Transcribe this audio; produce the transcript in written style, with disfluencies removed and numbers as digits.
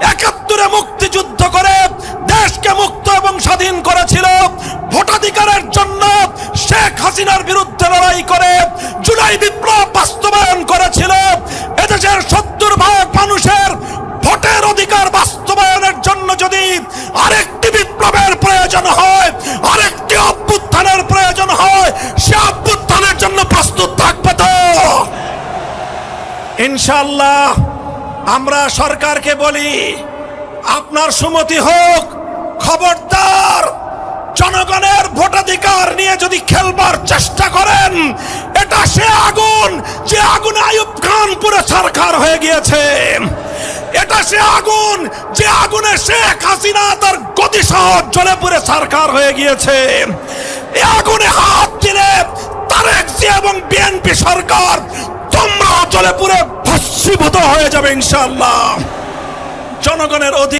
71-এ মুক্তিযুদ্ধ করে দেশকে মুক্ত এবং স্বাধীন করেছিল, ভোটাধিকারের জন্য শেখ হাসিনার বিরুদ্ধে লড়াই করে জুলাই বিপ্লব বাস্তবায়ন করেছিল। এদেশের 70% মানুষের ভোটের অধিকার বাস্তবায়নের জন্য যদি আরেকটি বিপ্লবের প্রয়োজন হয়, আরেকটি অভ্যুত্থানের প্রয়োজন হয়, সে অভ্যুত্থানের জন্য প্রস্তুত থাকবে তো ইনশাআল্লাহ। আমরা সরকারকে বলি, আপনার সুমতি হোক, খবরদার জনগণের ভোটাধিকার নিয়ে যদি খেলবার চেষ্টা করেন, এটা সে আগুন যে আগুনে আইয়ুব খান পুরো ছারখার হয়ে গিয়েছে। এটা সে আগুন যে আগুনে শেখ হাসিনা তার গতিসহ জ্বলে পুড়ে ছারখার হয়ে গিয়েছে। এই আগুনে হাত দিলে তারেক জিয়া এবং বিএনপি সরকার তোমরা জ্বলে পুড়ে ভস্মীভূত হয়ে যাবে ইনশাআল্লাহ। জনগণের অধিকার